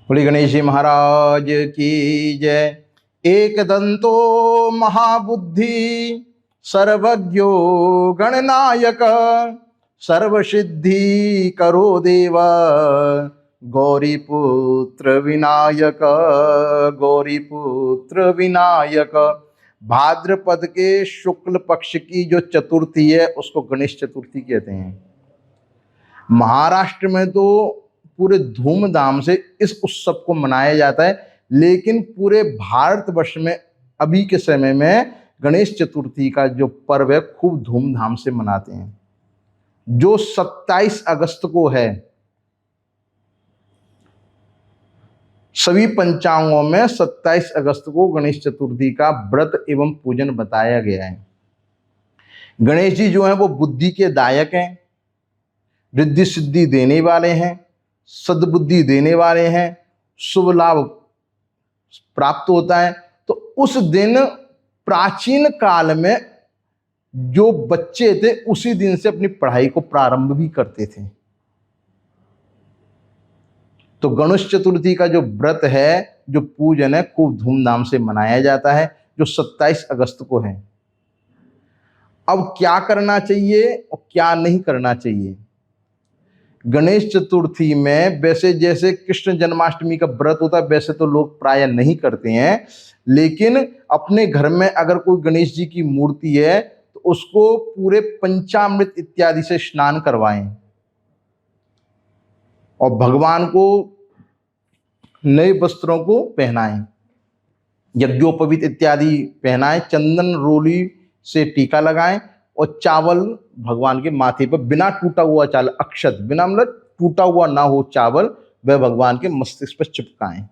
बोले गणेश जी महाराज की जय। एक दंतो महाबुद्धि सर्वज्ञो गणनायक सर्वसिद्धि करो देव गौरीपुत्र विनायक गौरीपुत्र विनायक। भाद्रपद के शुक्ल पक्ष की जो चतुर्थी है उसको गणेश चतुर्थी कहते हैं। महाराष्ट्र में तो पूरे धूमधाम से इस उत्सव को मनाया जाता है, लेकिन पूरे भारतवर्ष में अभी के समय में गणेश चतुर्थी का जो पर्व है खूब धूमधाम से मनाते हैं। जो 27 अगस्त को है, सभी पंचांगों में 27 अगस्त को गणेश चतुर्थी का व्रत एवं पूजन बताया गया है। गणेश जी जो हैं वो बुद्धि के दायक हैं, रिद्धि सिद्धि देने वाले हैं, सद्बुद्धि देने वाले हैं, शुभ लाभ प्राप्त होता है। तो उस दिन प्राचीन काल में जो बच्चे थे उसी दिन से अपनी पढ़ाई को प्रारंभ भी करते थे। तो गणेश चतुर्थी का जो व्रत है, जो पूजन है, खूब धूमधाम से मनाया जाता है, जो 27 अगस्त को है। अब क्या करना चाहिए और क्या नहीं करना चाहिए? गणेश चतुर्थी में वैसे जैसे कृष्ण जन्माष्टमी का व्रत होता है वैसे तो लोग प्राय नहीं करते हैं, लेकिन अपने घर में अगर कोई गणेश जी की मूर्ति है तो उसको पूरे पंचामृत इत्यादि से स्नान करवाएं और भगवान को नए वस्त्रों को पहनाएं, यज्ञोपवीत इत्यादि पहनाएं, चंदन रोली से टीका लगाएं और चावल भगवान के माथे पर बिना टूटा हुआ चावल, अक्षत बिना मतलब टूटा हुआ ना हो चावल, वह भगवान के मस्तिष्क पर चिपकाएं।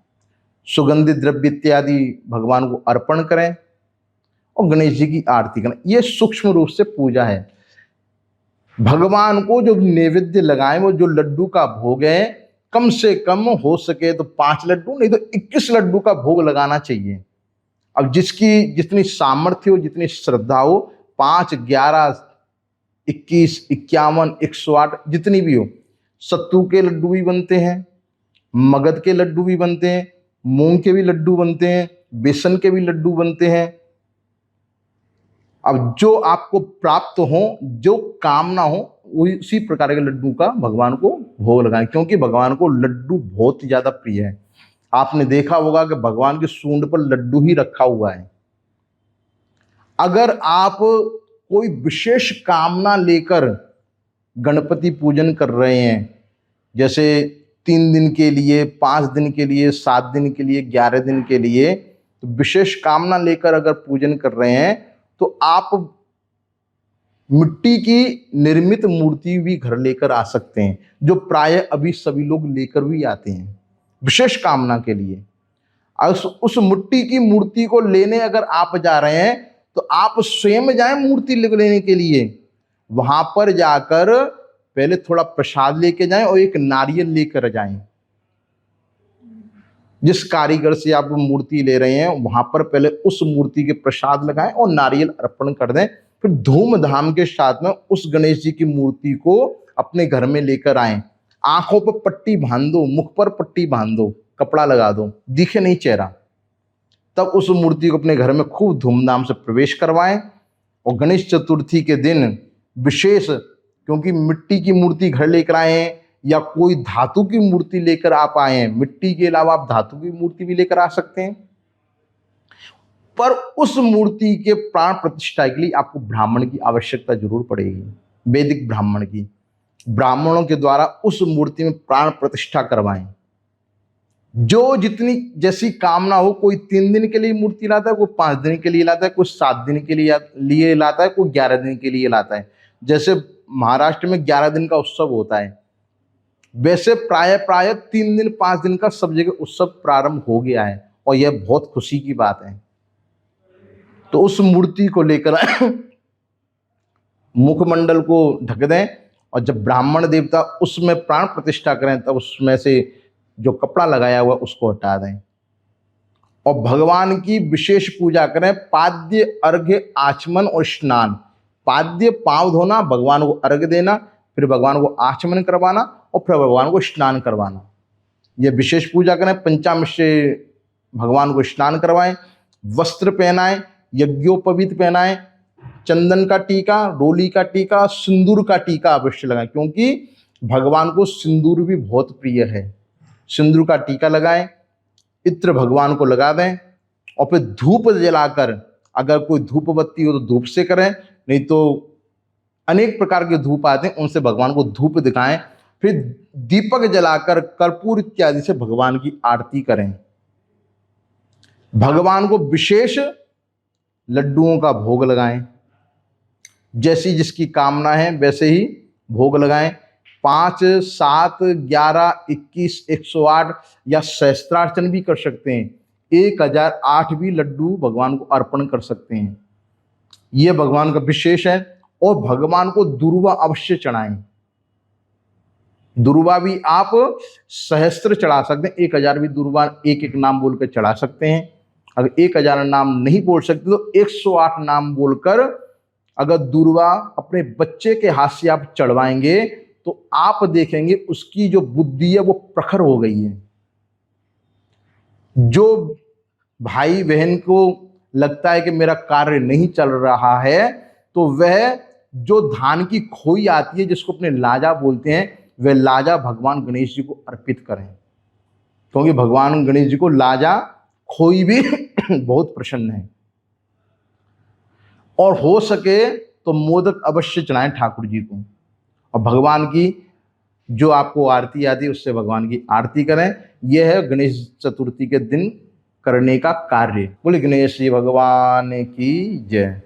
सुगंधित द्रव्य इत्यादि भगवान को अर्पण करें और गणेश जी की आरती करें। यह सूक्ष्म रूप से पूजा है। भगवान को जो नैवेद्य लगाएं, वो जो लड्डू का भोग है, कम से कम हो सके तो 5 लड्डू नहीं तो 21 लड्डू का भोग लगाना चाहिए। अब जिसकी जितनी सामर्थ्य हो, जितनी श्रद्धा हो, 5, 11, 21, 51, 108 जितनी भी हो। सत्तू के लड्डू भी बनते हैं, मगध के लड्डू भी बनते हैं, मूंग के भी लड्डू बनते हैं, बेसन के भी लड्डू बनते हैं। अब जो आपको प्राप्त हो, जो कामना हो, उसी प्रकार के लड्डू का भगवान को भोग लगाएं, क्योंकि भगवान को लड्डू बहुत ही ज्यादा प्रिय है। आपने देखा होगा कि भगवान की सूंड पर लड्डू ही रखा हुआ है। अगर आप कोई विशेष कामना लेकर गणपति पूजन कर रहे हैं, जैसे 3 दिन के लिए, 5 दिन के लिए, 7 दिन के लिए, 11 दिन के लिए, तो विशेष कामना लेकर अगर पूजन कर रहे हैं तो आप मिट्टी की निर्मित मूर्ति भी घर लेकर आ सकते हैं, जो प्राय अभी सभी लोग लेकर भी आते हैं विशेष कामना के लिए। उस मिट्टी की मूर्ति को लेने अगर आप जा रहे हैं तो आप स्वयं जाएं मूर्ति लेने के लिए। वहां पर जाकर पहले थोड़ा प्रसाद लेके जाएं और एक नारियल लेकर जाएं। जिस कारीगर से आप मूर्ति ले रहे हैं वहां पर पहले उस मूर्ति के प्रसाद लगाएं और नारियल अर्पण कर दें। फिर धूमधाम के साथ में उस गणेश जी की मूर्ति को अपने घर में लेकर आएं। आंखों पर पट्टी बांध दो, मुख पर पट्टी बांध दो, कपड़ा लगा दो, दिखे नहीं चेहरा। तब उस मूर्ति को अपने घर में खूब धूमधाम से प्रवेश करवाएं। और गणेश चतुर्थी के दिन विशेष, क्योंकि मिट्टी की मूर्ति घर लेकर आए हैं या कोई धातु की मूर्ति लेकर आप आए हैं, मिट्टी के अलावा आप धातु की मूर्ति भी लेकर आ सकते हैं, पर उस मूर्ति के प्राण प्रतिष्ठा के लिए आपको ब्राह्मण की आवश्यकता जरूर पड़ेगी, वैदिक ब्राह्मण की। ब्राह्मणों के द्वारा उस मूर्ति में प्राण प्रतिष्ठा करवाएं। जो जितनी जैसी कामना हो, कोई 3 दिन के लिए मूर्ति लाता है, कोई 5 दिन के लिए लाता है, कोई 7 दिन के लिए लाता है, कोई 11 दिन के लिए लाता है। जैसे महाराष्ट्र में 11 दिन का उत्सव होता है, वैसे प्राय 3 दिन 5 दिन का सब जगह उत्सव प्रारंभ हो गया है और यह बहुत खुशी की बात है। तो उस मूर्ति को लेकर मुखमंडल को ढक दें और जब ब्राह्मण देवता उसमें प्राण प्रतिष्ठा करें तब उसमें से जो कपड़ा लगाया हुआ उसको हटा दें और भगवान की विशेष पूजा करें। पाद्य, अर्घ्य, आचमन और स्नान। पाद्य पांव धोना, भगवान को अर्घ्य देना, फिर भगवान को आचमन करवाना और फिर भगवान को स्नान करवाना। यह विशेष पूजा करें, पंचामृत से भगवान को स्नान करवाएं, वस्त्र पहनाएं, यज्ञोपवीत पहनाएं, चंदन का टीका, रोली का टीका, सिंदूर का टीका अवश्य लगाएं, क्योंकि भगवान को सिंदूर भी बहुत प्रिय है। सिंदूर का टीका लगाएं, इत्र भगवान को लगा दें और फिर धूप जलाकर, अगर कोई धूप बत्ती हो तो धूप से करें, नहीं तो अनेक प्रकार के धूप आते हैं उनसे भगवान को धूप दिखाएं। फिर दीपक जलाकर कर्पूर इत्यादि से भगवान की आरती करें। भगवान को विशेष लड्डुओं का भोग लगाएं, जैसी जिसकी कामना है वैसे ही भोग लगाएं। 5, 7, 11, 21, 108 या सहस्त्रार्चन भी कर सकते हैं। 1008 भी लड्डू भगवान को अर्पण कर सकते हैं। यह भगवान का विशेष है। और भगवान को दुर्वा अवश्य चढ़ाएं। दुर्वा भी आप सहस्त्र चढ़ा सकते हैं, 1000 भी दुर्वा एक एक नाम बोलकर चढ़ा सकते हैं। अगर 1000 नाम नहीं बोल सकते तो 108 नाम बोलकर अगर दुर्वा अपने बच्चे के हाथ से आप चढ़वाएंगे तो आप देखेंगे उसकी जो बुद्धि है वो प्रखर हो गई है। जो भाई बहन को लगता है कि मेरा कार्य नहीं चल रहा है, तो वह जो धान की खोई आती है जिसको अपने लाजा बोलते हैं, वह लाजा भगवान गणेश जी को अर्पित करें, क्योंकि भगवान गणेश जी को लाजा खोई भी बहुत प्रसन्न है। और हो सके तो मोदक अवश्य चढ़ाएं ठाकुर जी को, और भगवान की जो आपको आरती आती है उससे भगवान की आरती करें। यह है गणेश चतुर्थी के दिन करने का कार्य। बोले गणेश जी भगवान की जय।